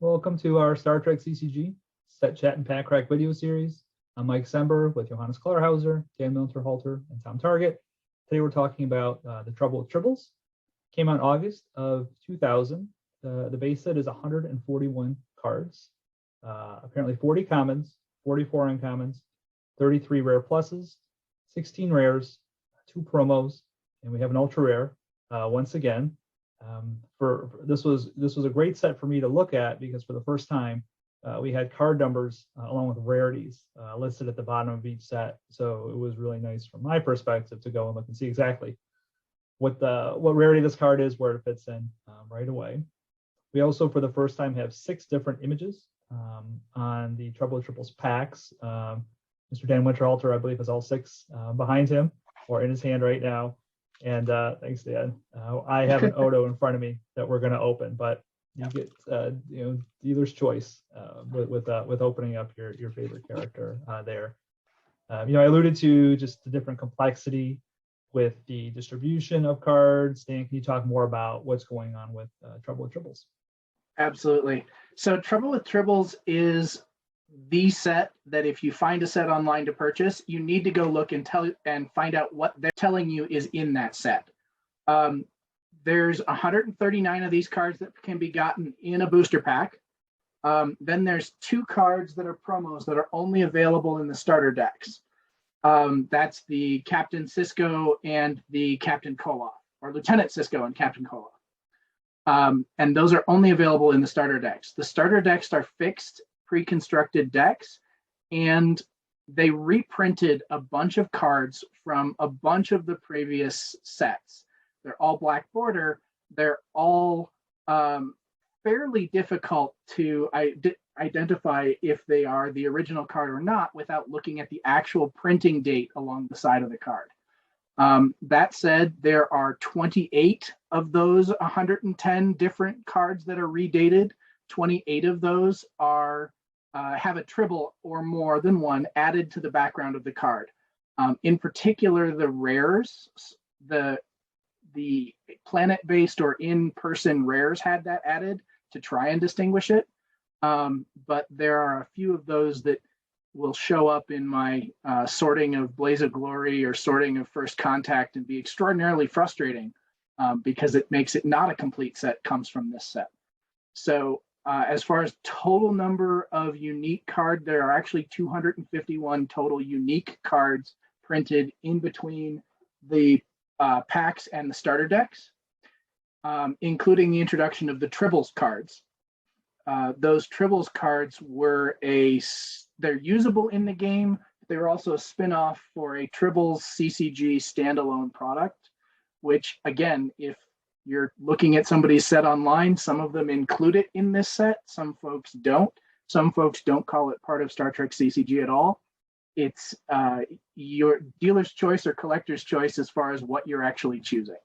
Welcome to our Star Trek CCG Set Chat and Pack Rack video series. I'm Mike Sember with Johannes Klarhauser, Dan Milter-Halter, and Tom Target. Today we're talking about the Trouble with Tribbles. Came out in August of 2000. The base set is 141 cards. Apparently 40 commons, 44 uncommons, 33 rare pluses, 16 rares, 2 promos, and we have an ultra rare once again. This was a great set for me to look at because for the first time we had card numbers along with rarities listed at the bottom of each set. So it was really nice from my perspective to go and look and see exactly what rarity this card is, where it fits in right away. We also, for the first time, have 6 different images on the Trouble with Tribbles packs. Mr. Dan Winterhalter, I believe, has all 6 behind him or in his hand right now. And thanks, Dan. I have an Odo in front of me that we're going to open, but you get dealer's choice with opening up your favorite character there. I alluded to just the different complexity with the distribution of cards. Dan, can you talk more about what's going on with Trouble with Tribbles? Absolutely. So Trouble with Tribbles is the set that if you find a set online to purchase, you need to go look and find out what they're telling you is in that set. There's 139 of these cards that can be gotten in a booster pack. Then there's 2 cards that are promos that are only available in the starter decks. That's the Captain Sisko and the Captain Koloff, or Lieutenant Sisko and Captain Koloff. And those are only available in the starter decks. The starter decks are fixed, pre-constructed decks, and they reprinted a bunch of cards from a bunch of the previous sets. They're all black border. They're all fairly difficult to identify if they are the original card or not without looking at the actual printing date along the side of the card. That said, there are 28 of those 110 different cards that are redated. 28 of those are have a tribble or more than one added to the background of the card. In particular, the rares, the planet-based or in-person rares had that added to try and distinguish it. But there are a few of those that will show up in my sorting of Blaze of Glory or sorting of First Contact and be extraordinarily frustrating because it makes it not a complete set comes from this set. So as far as total number of unique cards, there are actually 251 total unique cards printed in between the packs and the starter decks, including the introduction of the Tribbles cards. Those Tribbles cards they're usable in the game. They were also a spin-off for a Tribbles CCG standalone product, which again, if you're looking at somebody's set online, some of them include it in this set, some folks don't. Some folks don't call it part of Star Trek CCG at all. It's your dealer's choice or collector's choice as far as what you're actually choosing.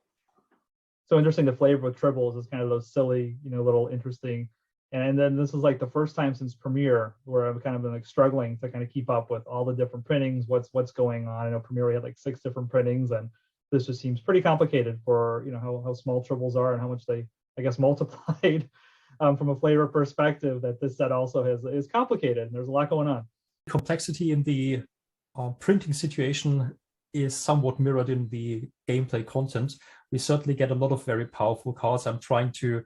So interesting, the flavor with Tribbles is kind of those silly, little interesting. And then this is like the first time since Premiere where I've kind of been like struggling to kind of keep up with all the different printings, what's going on. I know Premiere we had like 6 different printings, and this just seems pretty complicated for how small Tribbles are and how much they, I guess, multiplied from a flavor perspective. That this set also is complicated, and there's a lot going on. Complexity in the printing situation is somewhat mirrored in the gameplay content. We certainly get a lot of very powerful cards. I'm trying to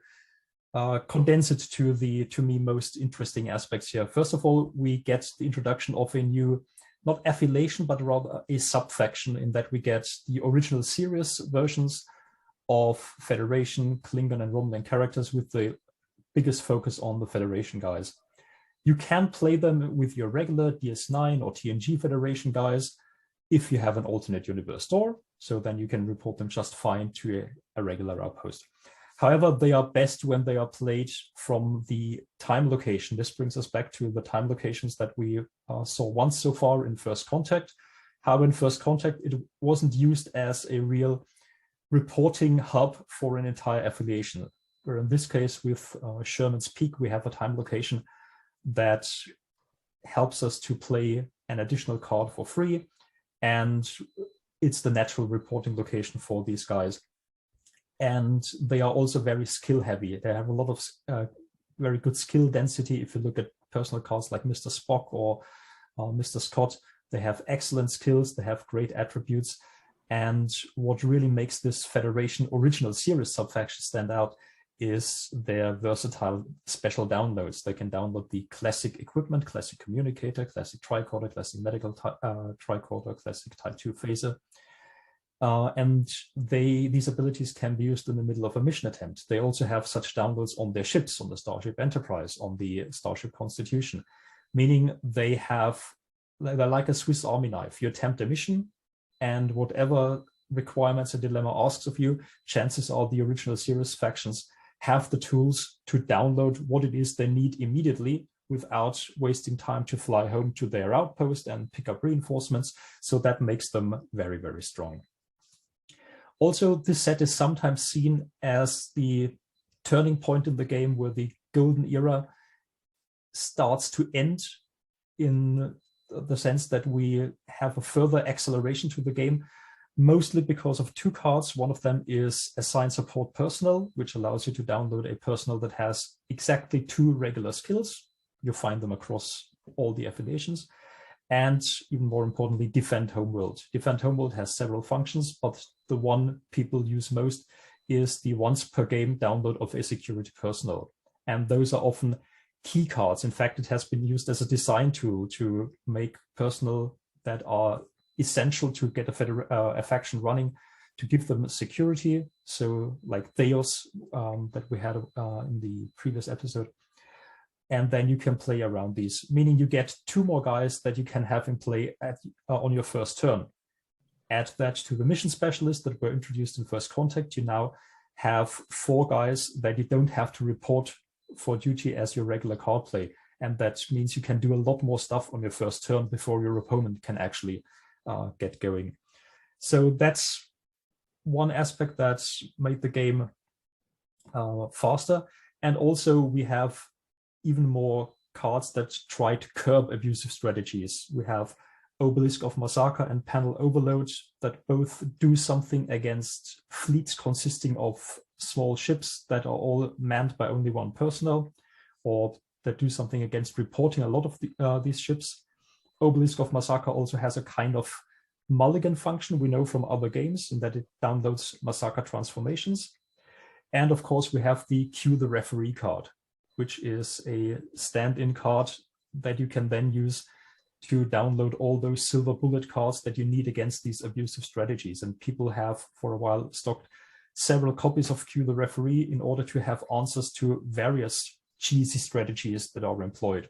condense it to me most interesting aspects here. First of all, we get the introduction of a new, not affiliation, but rather a subfaction, in that we get the original series versions of Federation, Klingon, and Romulan characters with the biggest focus on the Federation guys. You can play them with your regular DS9 or TNG Federation guys if you have an alternate universe door, so then you can report them just fine to a regular outpost. However, they are best when they are played from the time location. This brings us back to the time locations that we saw once so far in First Contact. However, in First Contact, it wasn't used as a real reporting hub for an entire affiliation. Where in this case, with Sherman's Peak, we have a time location that helps us to play an additional card for free. And it's the natural reporting location for these guys. And they are also very skill heavy. They have a lot of very good skill density. If you look at personal cards like Mr. Spock or Mr. Scott, they have excellent skills, they have great attributes. And what really makes this Federation original series subfaction stand out is their versatile special downloads. They can download the classic equipment, classic communicator, classic tricorder, classic medical tricorder, classic Type 2 phaser. And these abilities can be used in the middle of a mission attempt. They also have such downloads on their ships, on the Starship Enterprise, on the Starship Constitution, meaning they're like a Swiss Army knife. You attempt a mission, and whatever requirements a dilemma asks of you, chances are the original series factions have the tools to download what it is they need immediately without wasting time to fly home to their outpost and pick up reinforcements. So that makes them very, very strong. Also, this set is sometimes seen as the turning point in the game where the golden era starts to end, in the sense that we have a further acceleration to the game, mostly because of two cards. One of them is Assign Support Personnel, which allows you to download a personnel that has exactly 2 regular skills. You find them across all the affiliations. And even more importantly, Defend Homeworld. Defend Homeworld has several functions, but the one people use most is the once per game download of a security personnel. And those are often key cards. In fact, it has been used as a design tool to make personnel that are essential to get a faction running, to give them security. So like Theos that we had in the previous episode. And then you can play around these, meaning you get 2 more guys that you can have in play on your first turn. Add that to the mission specialists that were introduced in First Contact. You now have 4 guys that you don't have to report for duty as your regular card play. And that means you can do a lot more stuff on your first turn before your opponent can actually get going. So that's one aspect that made the game faster. And also we have even more cards that try to curb abusive strategies. We have Obelisk of Massacre and Panel Overload that both do something against fleets consisting of small ships that are all manned by only 1 personnel, or that do something against reporting a lot of these ships. Obelisk of Massacre also has a kind of mulligan function we know from other games, in that it downloads Massacre transformations. And of course, we have the Cue the Referee card, which is a stand-in card that you can then use to download all those silver bullet cards that you need against these abusive strategies. And people have for a while stocked several copies of Cue the Referee in order to have answers to various cheesy strategies that are employed,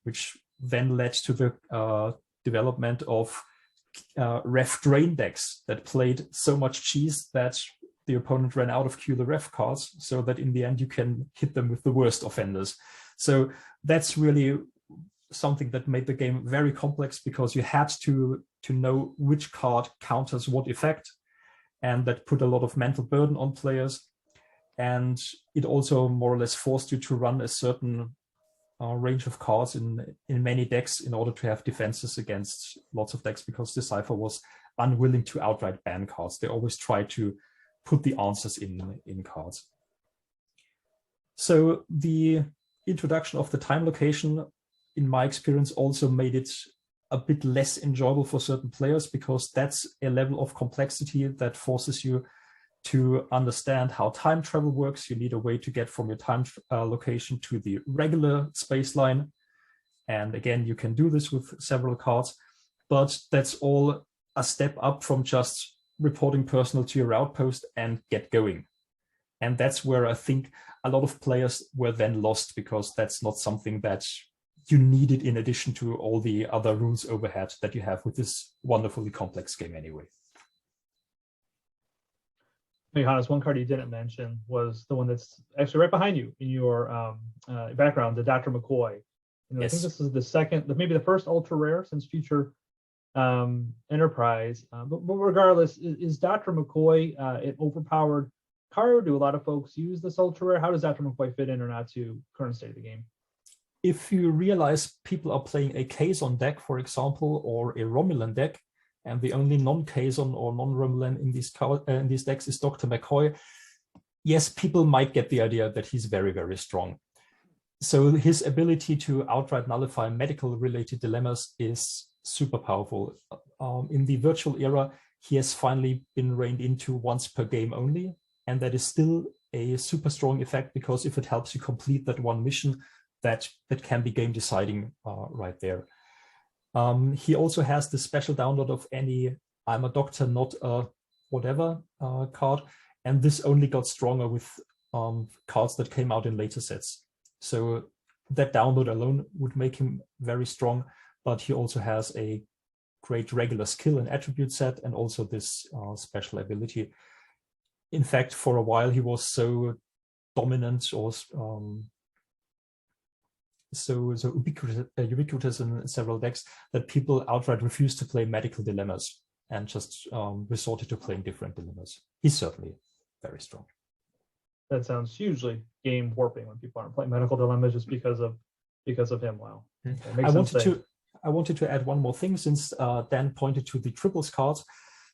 which then led to the development of ref drain decks that played so much cheese that the opponent ran out of Cue the Ref cards, so that in the end you can hit them with the worst offenders. So that's really something that made the game very complex, because you had to know which card counters what effect, and that put a lot of mental burden on players. And it also more or less forced you to run a certain range of cards in many decks in order to have defenses against lots of decks, because Decipher was unwilling to outright ban cards. They always tried to put the answers in cards. So the introduction of the time location, in my experience, also made it a bit less enjoyable for certain players, because that's a level of complexity that forces you to understand how time travel works. You need a way to get from your time location to the regular space line. And again, you can do this with several cards, but that's all a step up from just reporting personnel to your outpost and get going. And that's where I think a lot of players were then lost, because that's not something that you needed in addition to all the other rules overhead that you have with this wonderfully complex game anyway. Hey, Hannes, one card you didn't mention was the one that's actually right behind you in your background, the Dr. McCoy. And Yes. I think this is the second, maybe the first ultra rare since Future Enterprise. But regardless, is Dr. McCoy an overpowered card? Do a lot of folks use this ultra rare? How does Dr. McCoy fit in or not to current state of the game? If you realize people are playing a Kazon deck, for example, or a Romulan deck, and the only non-Kazon or non-Romulan in these decks is Dr. McCoy, yes, people might get the idea that he's very, very strong. So his ability to outright nullify medical related dilemmas is super powerful. In the virtual era, he has finally been reined into once per game only. And that is still a super strong effect, because if it helps you complete that one mission, that can be game deciding right there. He also has the special download of any I'm a doctor, not a whatever card. And this only got stronger with cards that came out in later sets. So that download alone would make him very strong, but he also has a great regular skill and attribute set, and also this special ability. In fact, for a while, he was so dominant or so ubiquitous in several decks that people outright refused to play medical dilemmas and just resorted to playing different dilemmas. He's certainly very strong. That sounds hugely game warping when people aren't playing medical dilemmas just because of him. Wow. I wanted to add one more thing, since Dan pointed to the Tribbles cards.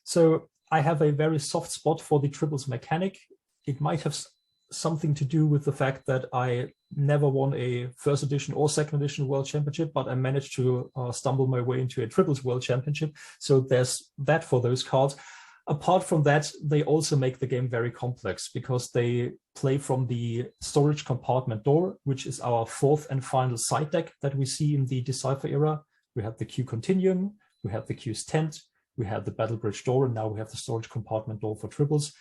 So I have a very soft spot for the Tribbles mechanic. It might have something to do with the fact that I never won a first edition or second edition world championship, but I managed to stumble my way into a Tribbles world championship. So there's that for those cards. Apart from that, they also make the game very complex, because they play from the storage compartment door, which is our fourth and final side deck that we see in the Decipher era. We have the Q Continuum, we have the Q's Tent, we have the Battle Bridge door, and now we have the storage compartment door for Tribbles.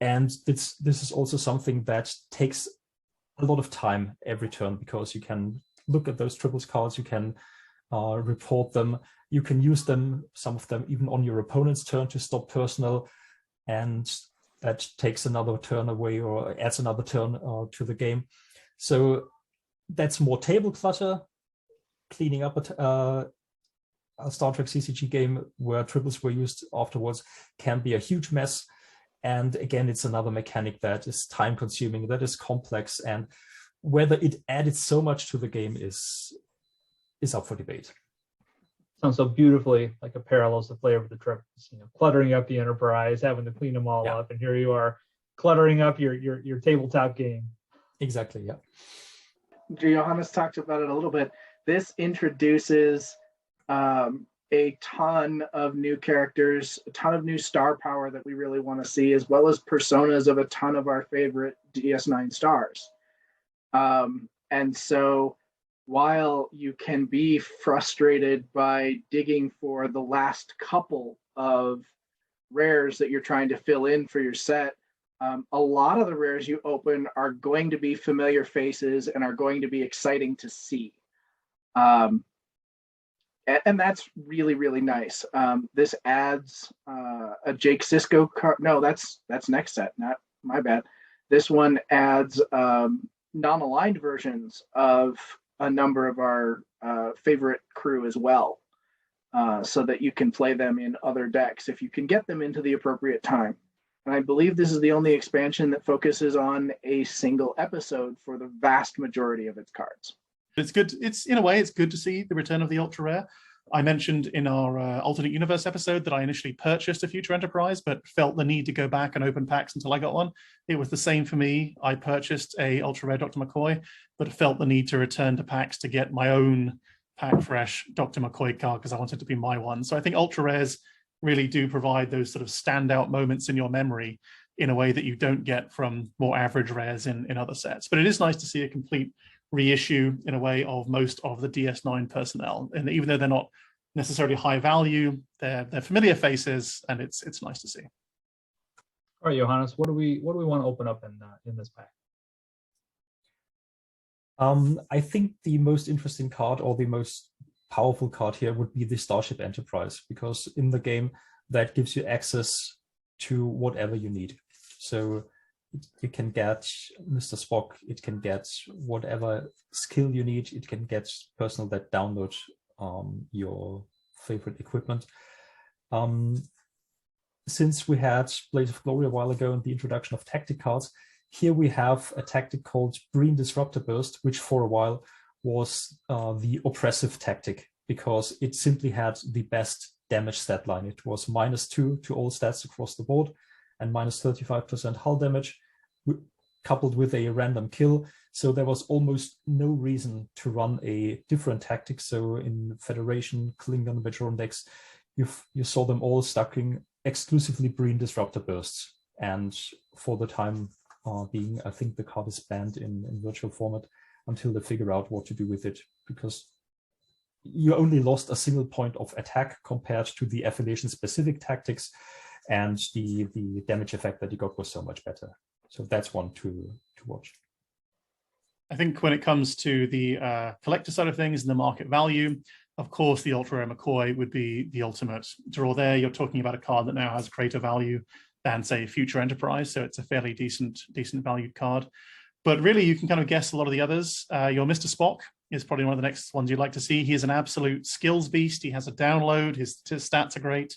And this is also something that takes a lot of time every turn, because you can look at those Tribbles cards, you can report them, you can use them, some of them even on your opponent's turn, to stop personal, and that takes another turn away or adds another turn to the game. So that's more table clutter. Cleaning up a Star Trek CCG game where Tribbles were used afterwards can be a huge mess. And again, it's another mechanic that is time consuming, that is complex, and whether it added so much to the game is up for debate. Sounds so beautifully like a parallels the flavor of the Tribbles, cluttering up the Enterprise, having to clean them all up, and here you are cluttering up your tabletop game. Exactly, yeah. Johannes talked about it a little bit. This introduces a ton of new characters, a ton of new star power that we really want to see, as well as personas of a ton of our favorite DS9 stars. And so while you can be frustrated by digging for the last couple of rares that you're trying to fill in for your set, a lot of the rares you open are going to be familiar faces and are going to be exciting to see. And that's really, really nice. This adds a Jake Sisko card. No, that's next set. Not my bad. This one adds non-aligned versions of a number of our favorite crew as well, so that you can play them in other decks if you can get them into the appropriate time. And I believe this is the only expansion that focuses on a single episode for the vast majority of its cards. It's good. It's in a way, it's good to see the return of the ultra rare. I mentioned in our alternate universe episode that I initially purchased a Future Enterprise, but felt the need to go back and open packs until I got one. It was the same for me. I purchased a ultra rare Dr. McCoy, but felt the need to return to packs to get my own pack fresh Dr. McCoy card because I wanted to be my one. So I think ultra rares really do provide those sort of standout moments in your memory in a way that you don't get from more average rares in other sets. But it is nice to see a complete reissue in a way of most of the DS9 personnel, and even though they're not necessarily high value, they're familiar faces, and it's nice to see. All right, Johannes, what do we want to open up in this pack? I think the most interesting card, or the most powerful card here, would be the Starship Enterprise, because in the game that gives you access to whatever you need. So you can get Mr. Spock, it can get whatever skill you need, it can get personal that download your favorite equipment. Since we had Blades of Glory a while ago and the introduction of tactic cards, here we have a tactic called Breen Disruptor Burst, which for a while was the oppressive tactic, because it simply had the best damage stat line. It was -2 to all stats across the board and -35% hull damage, coupled with a random kill. So there was almost no reason to run a different tactic. So in Federation, Klingon, Bajoran decks, you saw them all stacking exclusively Breen Disruptor bursts. And for the time being, I think the card is banned in virtual format until they figure out what to do with it, because you only lost a single point of attack compared to the affiliation-specific tactics, and the damage effect that you got was so much better. So that's one to watch. I think when it comes to the collector side of things and the market value, of course, the Ultra Rare McCoy would be the ultimate draw there. You're talking about a card that now has greater value than, say, Future Enterprise, so it's a fairly decent valued card. But really, you can kind of guess a lot of the others. Your Mr. Spock is probably one of the next ones you'd like to see. He is an absolute skills beast. He has a download. His stats are great.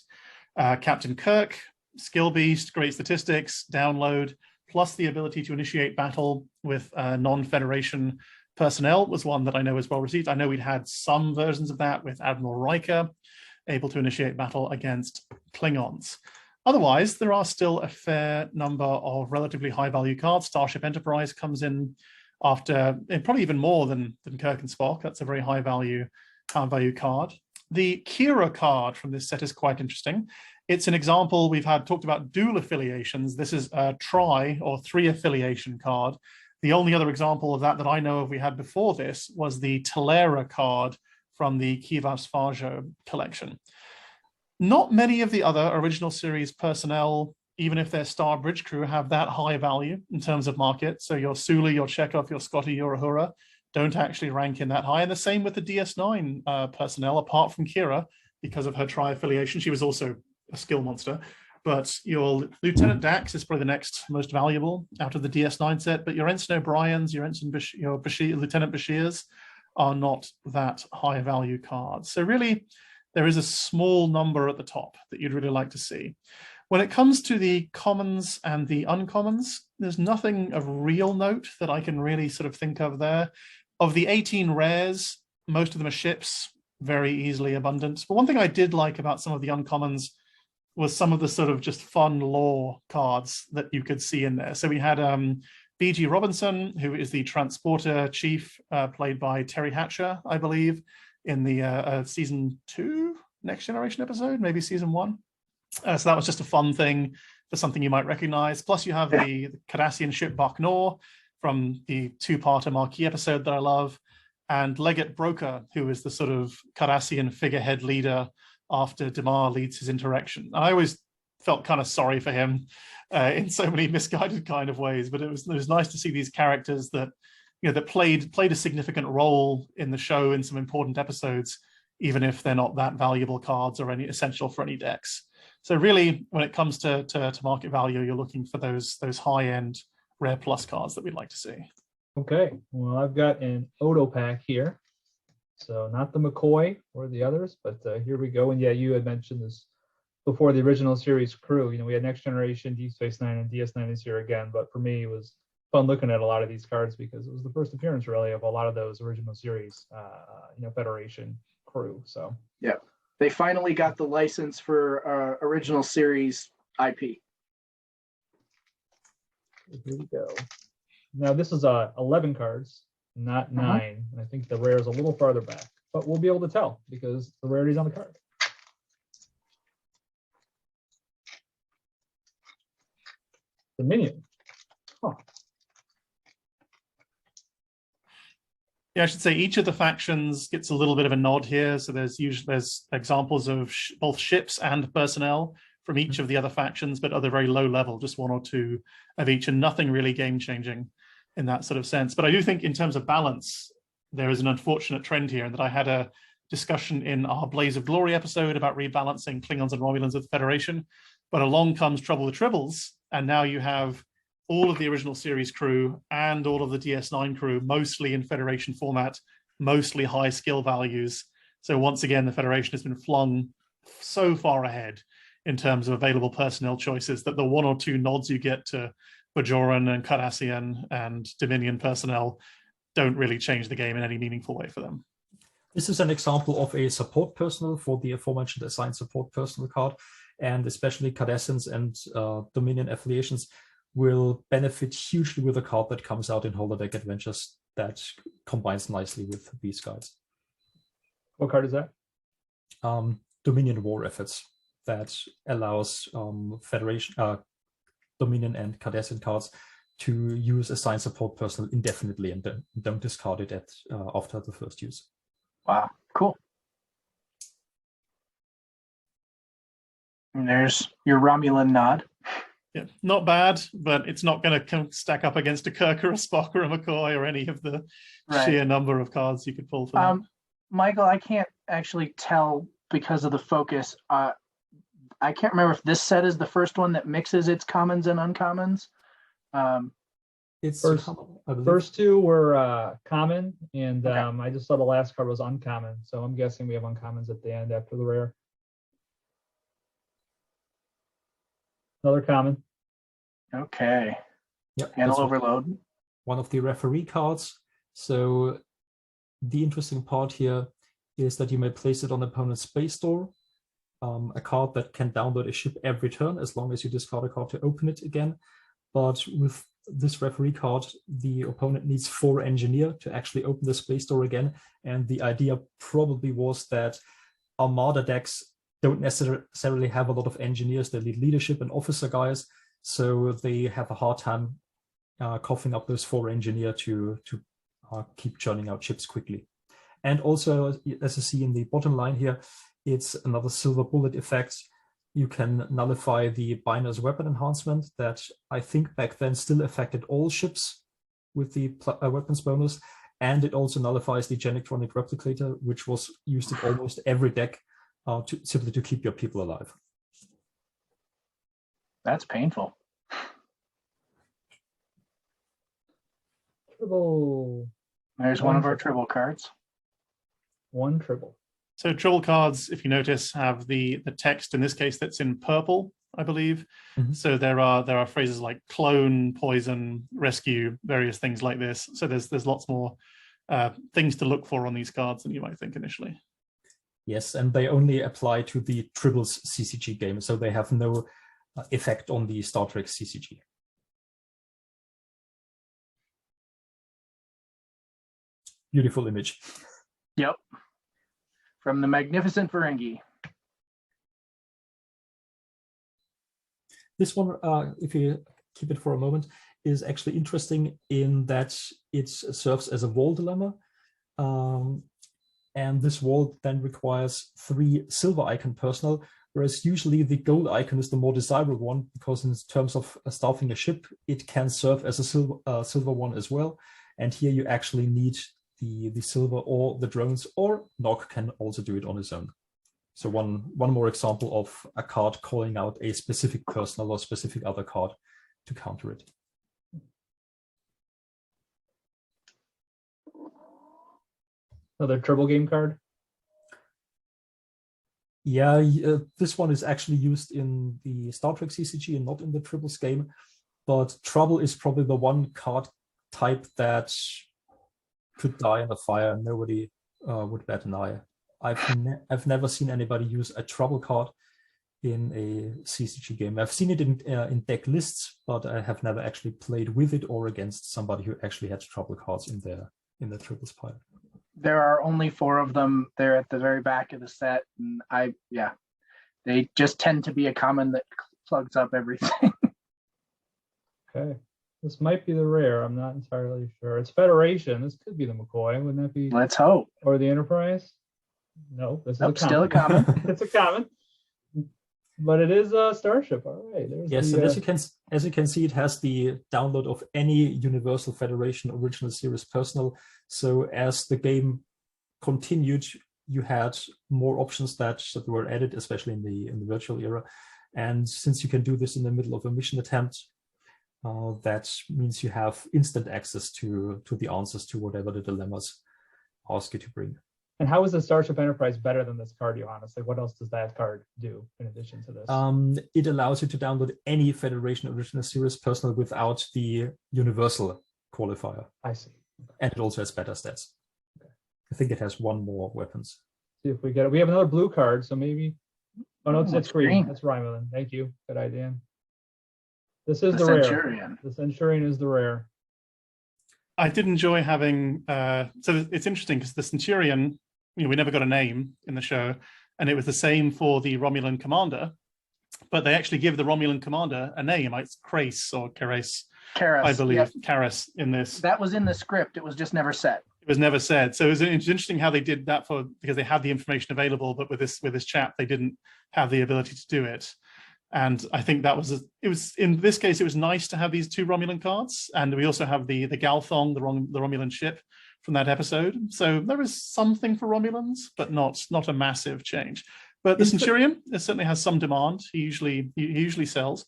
Captain Kirk, skill beast, great statistics, download, plus the ability to initiate battle with non-Federation personnel was one that I know is well received. I know we'd had some versions of that with Admiral Riker, able to initiate battle against Klingons. Otherwise, there are still a fair number of relatively high-value cards. Starship Enterprise comes in after, and probably even more than Kirk and Spock. That's a very high-value card. The Kira card from this set is quite interesting. It's an example, we've talked about dual affiliations. This is a tri or 3 affiliation card. The only other example of that I know of we had before this was the Telera card from the Kivas Fajo collection. Not many of the other original series personnel, even if they're Star Bridge crew, have that high value in terms of market. So your Sulu, your Chekhov, your Scotty, your Uhura don't actually rank in that high. And the same with the DS9 personnel, apart from Kira, because of her tri-affiliation. She was also a skill monster. But your Lieutenant Dax is probably the next most valuable out of the DS9 set. But your Ensign O'Briens, your Lieutenant Bashirs are not that high value cards. So really, there is a small number at the top that you'd really like to see. When it comes to the commons and the uncommons, there's nothing of real note that I can really sort of think of there. Of the 18 rares, most of them are ships, very easily abundant. But one thing I did like about some of the uncommons was some of the sort of just fun lore cards that you could see in there. So we had B.G. Robinson, who is the transporter chief, played by Terry Hatcher, I believe, in the season 2 Next Generation episode, maybe season 1. So that was just a fun thing for something you might recognize. Plus you have the Cardassian ship Bach-Nor from the 2-parter Marquee episode that I love, and Legate Broker, who is the sort of Cardassian figurehead leader after Damar leads his insurrection. And I always felt kind of sorry for him in so many misguided kind of ways, but it was nice to see these characters that that played a significant role in the show in some important episodes, even if they're not that valuable cards or any essential for any decks. So really, when it comes to market value, you're looking for those high-end rare plus cards that we'd like to see. Okay, well, I've got an Odo pack here. So not the McCoy or the others, but here we go. And yeah, you had mentioned this before, the original series crew. We had Next Generation, Deep Space Nine, and DS9 this year again. But for me, it was fun looking at a lot of these cards because it was the first appearance really of a lot of those original series, Federation crew. So yeah, they finally got the license for original series IP. Here we go. Now this is 11 cards, not 9. And I think the rare is a little farther back, but we'll be able to tell because the rarity is on the card. Dominion. Huh. Yeah, I should say each of the factions gets a little bit of a nod here. So there's examples of both ships and personnel from each of the other factions, but at a very low level, just 1 or 2 of each, and nothing really game-changing in that sort of sense. But I do think in terms of balance, there is an unfortunate trend here, and that I had a discussion in our Blaze of Glory episode about rebalancing Klingons and Romulans of the Federation. But along comes Trouble with Tribbles, and now you have all of the original series crew and all of the DS9 crew, mostly in Federation format, mostly high skill values. So once again, the Federation has been flung so far ahead in terms of available personnel choices that the 1 or 2 nods you get to Bajoran and Cardassian and Dominion personnel don't really change the game in any meaningful way for them. This is an example of a support personnel for the aforementioned assigned support personnel card, and especially Cardassians and Dominion affiliations will benefit hugely with a card that comes out in Holodeck Adventures that combines nicely with these guys. What card is that? Dominion War Efforts that allows Federation, Dominion and Cardassian cards to use assigned support personnel indefinitely and don't discard it after the first use. Wow, cool. And there's your Romulan nod. Yeah, not bad, but it's not going to stack up against a Kirk or a Spock or a McCoy or any of the sheer number of cards you could pull for them. Michael, I can't actually tell because of the focus. I can't remember if this set is the first one that mixes its commons and uncommons. It's first two were common, and Okay. I just saw the last card was uncommon, so I'm guessing we have uncommons at the end after the rare. Another common. Okay. Yep, Panel that's overload. one of the referee cards. So the interesting part here is that you may place it on opponent's space door, a card that can download a ship every turn as long as you discard a card to open it again. But with this referee card, the opponent needs 4 engineer to actually open the space door again. And the idea probably was that Armada decks don't necessarily have a lot of engineers. They lead leadership and officer guys, so they have a hard time coughing up those 4 engineer to keep churning out ships quickly. And also, as you see in the bottom line here, it's another silver bullet effect. You can nullify the Binder's weapon enhancement that I think back then still affected all ships with the weapons bonus. And it also nullifies the Genictronic Replicator, which was used in almost every deck simply to keep your people alive. That's painful. Tribble. There's one of our Tribble cards. One Tribble. So Tribble cards, if you notice, have the text in this case that's in purple, I believe. Mm-hmm. So there are phrases like clone, poison, rescue, various things like this. So there's lots more things to look for on these cards than you might think initially. Yes, and they only apply to the Tribbles CCG game, so they have no effect on the Star Trek CCG. Beautiful image. Yep. From the magnificent Ferengi. This one, if you keep it for a moment, is actually interesting in that it serves as a wall dilemma. And this wall then requires 3 silver icon personnel, whereas usually the gold icon is the more desirable one, because in terms of staffing a ship, it can serve as a silver one as well. And here you actually need the silver or the drones, or Nog can also do it on his own. So one more example of a card calling out a specific personnel or specific other card to counter it. Another Tribble game card. Yeah, this one is actually used in the Star Trek CCG and not in the Tribbles game. But Trouble is probably the one card type that could die in a fire and nobody would bat an eye. I've never seen anybody use a Trouble card in a CCG game. I've seen it in deck lists, but I have never actually played with it or against somebody who actually had Trouble cards in their Tribbles pile. There are only 4 of them. They're at the very back of the set, and they just tend to be a common that plugs up everything. Okay. This might be the rare. I'm not entirely sure. It's Federation. This could be the McCoy. Wouldn't that be? Let's hope. Or the Enterprise? No, this is a common. Still a common. It's a common. But it is a Starship. All right. Yes, and as you can see, it has the download of any Universal Federation original series personnel. So as the game continued, you had more options that were added, especially in the virtual era. And since you can do this in the middle of a mission attempt, that means you have instant access to the answers to whatever the dilemmas ask you to bring. And how is the Starship Enterprise better than this card, Johannes? Like, what else does that card do in addition to this? It allows you to download any Federation original series personnel without the Universal qualifier. I see. And it also has better stats. Okay. I think it has 1 more weapons. See if we get it. We have another blue card, so maybe. Oh no, it's green. green. That's Rymulan. Thank you. Good idea. This is The the rare. Centurion. The Centurion is the rare. I did enjoy having. So it's interesting because the Centurion, we never got a name in the show, and it was the same for the Romulan commander, but they actually give the Romulan commander a name. It's Crace or Cares, Karis, I believe, yep. Karis in this. That was in the script. It was just never said. It was never said. So it's interesting how they did that because they had the information available, but with this chap, they didn't have the ability to do it. And I think that was in this case, it was nice to have these two Romulan cards, and we also have the Galthong, the Romulan ship from that episode. So there is something for Romulans, but not a massive change. But the Centurion, it certainly has some demand. He usually sells,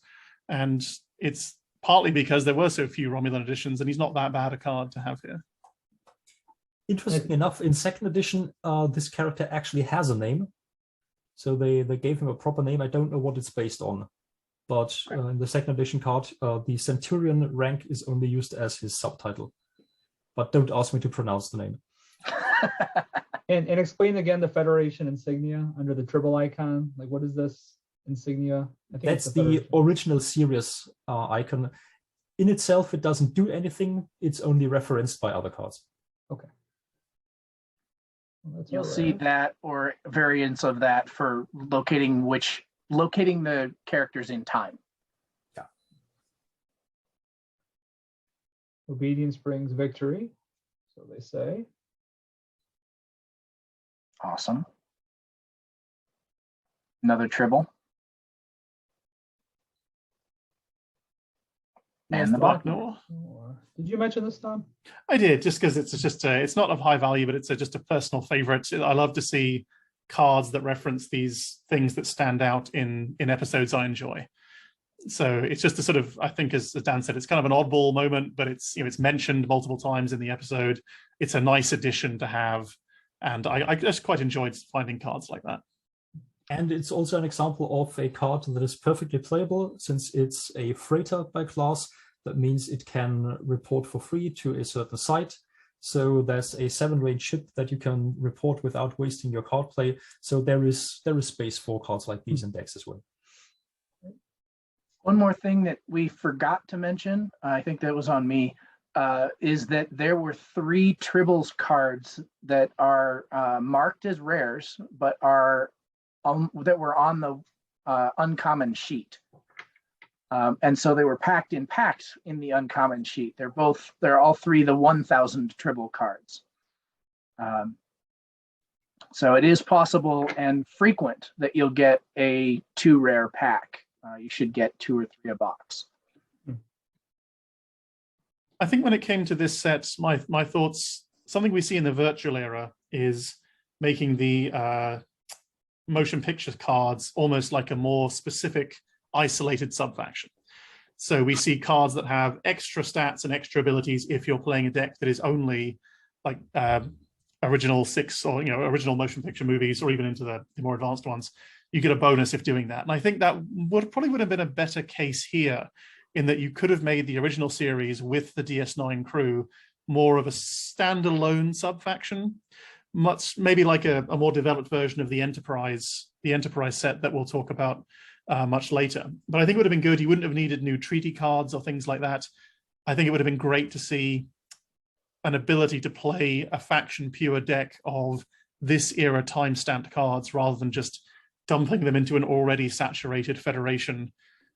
and it's partly because there were so few Romulan editions, and he's not that bad a card to have here. Interestingly enough, in second edition, this character actually has a name. So they gave him a proper name. I don't know what it's based on. But in the second edition card, the Centurion rank is only used as his subtitle. But don't ask me to pronounce the name. And explain again the Federation insignia under the Tribble icon. Like, what is this insignia? I think That's the original series icon. In itself, it doesn't do anything. It's only referenced by other cards. Okay. Well, You'll see that or variants of that for locating the characters in time. Yeah. Obedience brings victory, so they say. Awesome. Another Tribble. And the Bachnor. Did you mention this, Tom? I did, just because it's not of high value, but it's just a personal favorite. I love to see cards that reference these things that stand out in episodes I enjoy. So it's just a sort of, I think, as Dan said, it's kind of an oddball moment, but it's mentioned multiple times in the episode. It's a nice addition to have, and I just quite enjoyed finding cards like that. And it's also an example of a card that is perfectly playable, since it's a freighter by class. That means it can report for free to a certain site. So there's a 7-range ship that you can report without wasting your card play. So there is space for cards like these in decks as well. One more thing that we forgot to mention, I think that was on me, is that there were 3 Tribbles cards that are marked as rares, but are that were on the uncommon sheet. And so they were packed in packs in the uncommon sheet. They're all 3 the 1000 Tribble cards. So it is possible and frequent that you'll get a 2 rare pack. You should get 2 or 3 a box. I think when it came to this set, my thoughts, something we see in the virtual era is making the motion picture cards almost like a more specific isolated subfaction. So we see cards that have extra stats and extra abilities if you're playing a deck that is only like original 6 or original motion picture movies, or even into the more advanced ones. You get a bonus if doing that. And I think that probably would have been a better case here, in that you could have made the original series with the DS9 crew more of a standalone subfaction, much maybe like a more developed version of the Enterprise set that we'll talk about much later. But I think it would have been good. You wouldn't have needed new treaty cards or things like that. I think it would have been great to see an ability to play a faction pure deck of this era time-stamped cards, rather than just dumping them into an already saturated Federation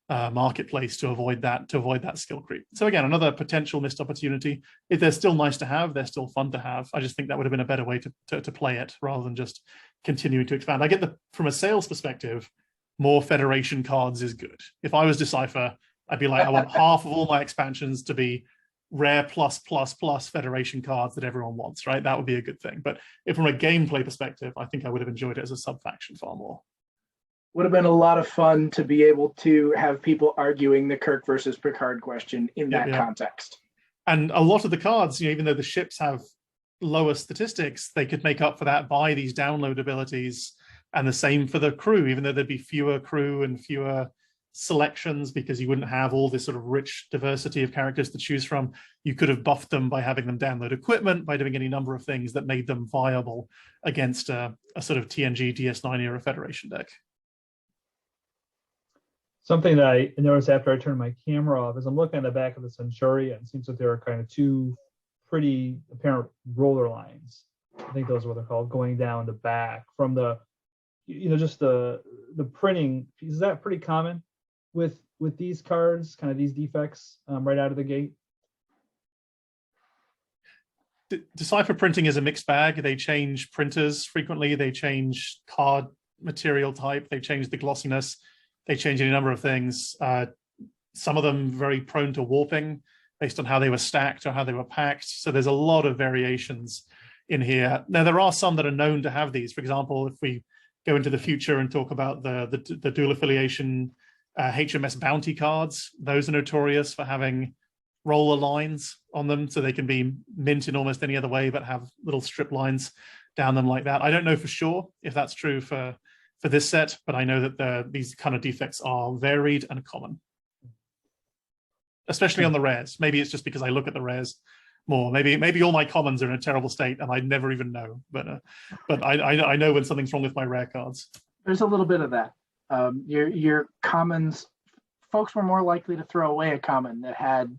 marketplace to avoid that skill creep. So again, another potential missed opportunity. If they're still nice to have, they're still fun to have. I just think that would have been a better way to play it, rather than just continuing to expand. I get from a sales perspective, more Federation cards is good. If I was Decipher, I'd be like, I want half of all my expansions to be rare plus Federation cards that everyone wants, right? That would be a good thing. But if from a gameplay perspective, I think I would have enjoyed it as a sub-faction far more. Would have been a lot of fun to be able to have people arguing the Kirk versus Picard question in that context. And a lot of the cards, even though the ships have lower statistics, they could make up for that by these download abilities. And the same for the crew, even though there'd be fewer crew and fewer selections, because you wouldn't have all this sort of rich diversity of characters to choose from. You could have buffed them by having them download equipment, by doing any number of things that made them viable against a sort of TNG DS9 era Federation deck. Something that I noticed after I turned my camera off is I'm looking at the back of the Centurion. It seems that there are kind of two pretty apparent roller lines. I think those are what they're called, going down the back from the, just the printing. Is that pretty common with these cards, kind of these defects right out of the gate? Decipher printing is a mixed bag. They change printers frequently. They change card material type. They change the glossiness. They change any number of things. Some of them very prone to warping based on how they were stacked or how they were packed. So there's a lot of variations in here. Now, there are some that are known to have these. For example, if we go into the future and talk about the dual affiliation HMS bounty cards, those are notorious for having roller lines on them, so they can be mint in almost any other way, but have little strip lines down them like that. I don't know for sure if that's true for this set, but I know that these kind of defects are varied and common, especially on the rares. Maybe it's just because I look at the rares more. Maybe all my commons are in a terrible state and I never even know. But I know when something's wrong with my rare cards. There's a little bit of that. Your commons, folks were more likely to throw away a common that had,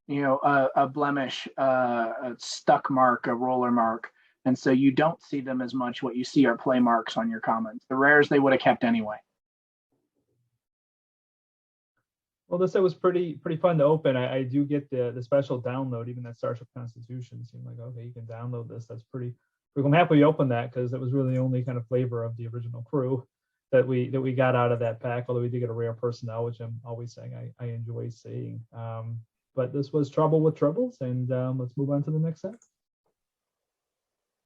a blemish, a stuck mark, a roller mark. And so you don't see them as much. What you see are play marks on your commons. The rares they would have kept anyway. Well, this set was pretty fun to open. I do get the special download, even that Starship Constitution seemed like, okay, you can download this. That's pretty cool. I'm happy you opened that because it was really the only kind of flavor of the original crew that we got out of that pack, although we did get a rare personnel, which I'm always saying I enjoy seeing. But this was Trouble with Tribbles, and let's move on to the next set.